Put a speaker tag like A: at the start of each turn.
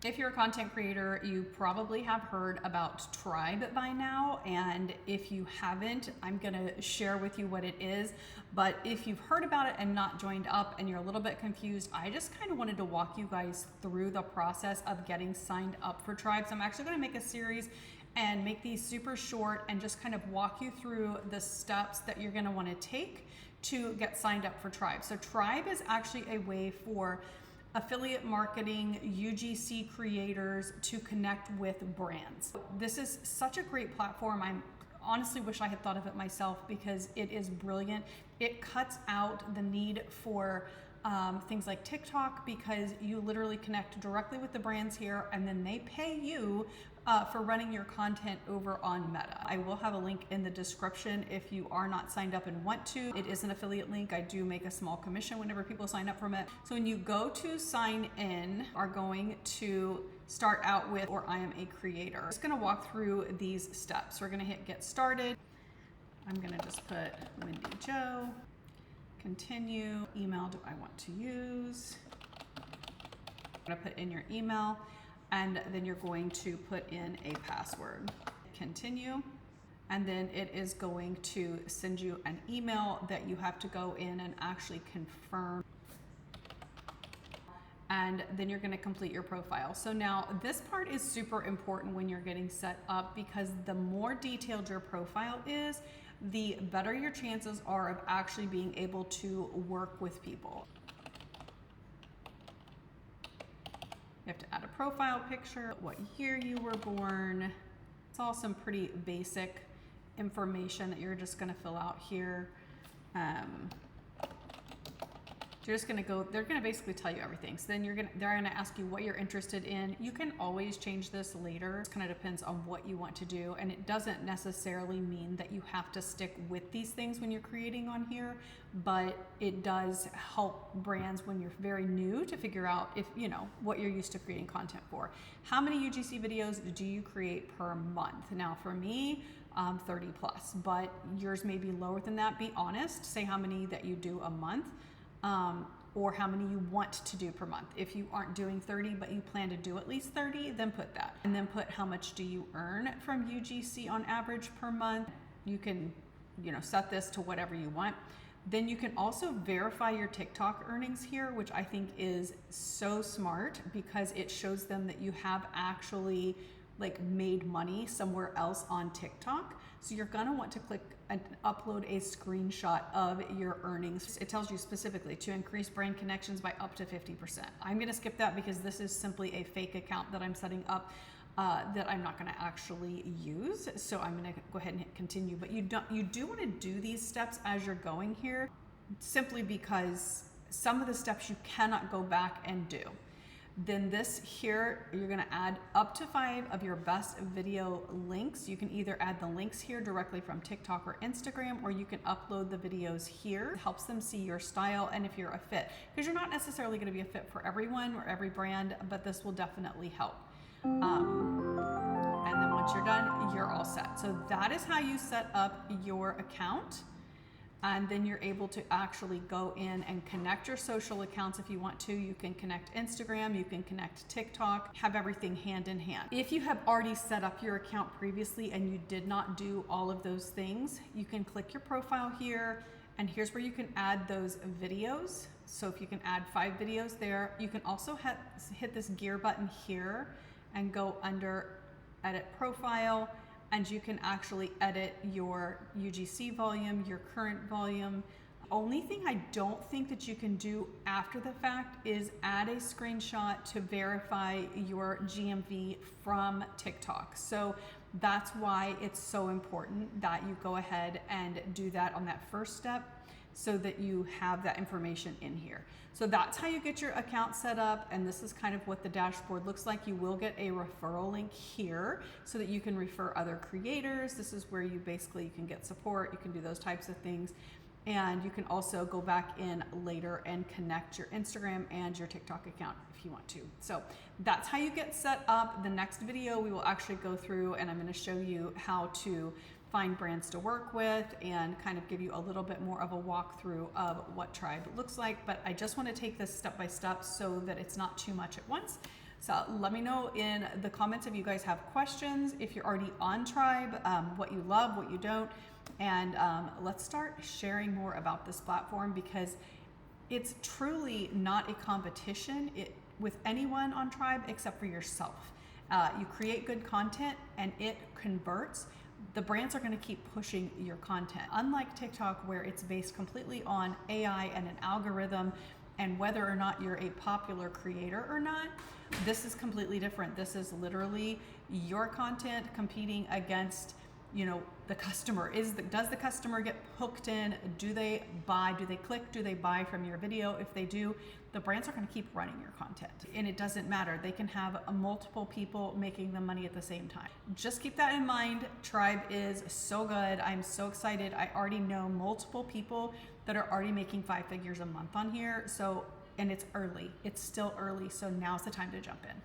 A: If you're a content creator, you probably have heard about Trybe by now, and if you haven't, I'm gonna share with you what it is. But if you've heard about it and not joined up and you're a little bit confused, I just kind of wanted to walk you guys through the process of getting signed up for Trybe. So I'm actually gonna make a series and make these super short and just kind of walk you through the steps that you're gonna wanna take to get signed up for Trybe. So Trybe is actually a way for affiliate marketing, UGC creators to connect with brands. This is such a great platform. I honestly wish I had thought of it myself because it is brilliant. It cuts out the need for things like TikTok because you literally connect directly with the brands here and then they pay you for running your content over on Meta. I will have a link in the description if you are not signed up and want to. It is an affiliate link. I do make a small commission whenever people sign up from it. So when you go to sign in, are going to start out with, or I am a creator. I'm just gonna walk through these steps. We're gonna hit get started. I'm gonna just put Wendy Joe, continue, email do I want to use. I'm gonna put in your email and then you're going to put in a password. Continue, and then it is going to send you an email that you have to go in and actually confirm. And then you're gonna complete your profile. So now this part is super important when you're getting set up because the more detailed your profile is, the better your chances are of actually being able to work with people. You have to add a profile picture, what year you were born. It's all some pretty basic information that you're just gonna fill out here. You're just gonna go, they're gonna basically tell you everything. So then they're gonna ask you what you're interested in. You can always change this later. It kind of depends on what you want to do. And it doesn't necessarily mean that you have to stick with these things when you're creating on here, but it does help brands when you're very new to figure out if, you know, what you're used to creating content for. How many UGC videos do you create per month? Now for me, 30 plus, but yours may be lower than that. Be honest, say how many that you do a month. Or how many you want to do per month. If you aren't doing 30, but you plan to do at least 30, then put that. And then put how much do you earn from UGC on average per month. You can, you know, set this to whatever you want. Then you can also verify your TikTok earnings here, which I think is so smart because it shows them that you have actually like made money somewhere else on TikTok. So you're gonna want to click and upload a screenshot of your earnings. It tells you specifically to increase brand connections by up to 50%. I'm gonna skip that because this is simply a fake account that I'm setting up that I'm not gonna actually use. So I'm gonna go ahead and hit continue. But you do wanna do these steps as you're going here, simply because some of the steps you cannot go back and do. Then this here, you're gonna add up to 5 of your best video links. You can either add the links here directly from TikTok or Instagram, or you can upload the videos here. It helps them see your style and if you're a fit. Because you're not necessarily gonna be a fit for everyone or every brand, but this will definitely help. And then once you're done, you're all set. So that is how you set up your account. And then you're able to actually go in and connect your social accounts if you want to. You can connect Instagram, you can connect TikTok, have everything hand in hand. If you have already set up your account previously and you did not do all of those things, you can click your profile here, and here's where you can add those videos. So if you can add 5 videos there, you can also hit this gear button here and go under edit profile, and you can actually edit your UGC volume, your current volume. Only thing I don't think that you can do after the fact is add a screenshot to verify your GMV from TikTok. So that's why it's so important that you go ahead and do that on that first step so that you have that information in here. So that's how you get your account set up, and this is kind of what the dashboard looks like. You will get a referral link here so that you can refer other creators. This is where you can get support, you can do those types of things. And you can also go back in later and connect your Instagram and your TikTok account if you want to. So that's how you get set up. The next video we will actually go through and I'm going to show you how to find brands to work with and kind of give you a little bit more of a walkthrough of what Trybe looks like. But I just want to take this step by step so that it's not too much at once. So let me know in the comments if you guys have questions, if you're already on Trybe, what you love, what you don't, and let's start sharing more about this platform, because it's truly not a competition with anyone on Trybe except for yourself. You create good content and it converts. The brands are going to keep pushing your content. Unlike TikTok, where it's based completely on AI and an algorithm and whether or not you're a popular creator or not, this is completely different. This is literally your content competing against, the customer. Does the customer get hooked in? Do they buy? Do they click? Do they buy from your video? If they do, the brands are going to keep running your content, and it doesn't matter. They can have multiple people making the money at the same time. Just keep that in mind. Trybe is so good. I'm so excited. I already know multiple people that are already making 5 figures a month on here. And it's early. It's still early. So now's the time to jump in.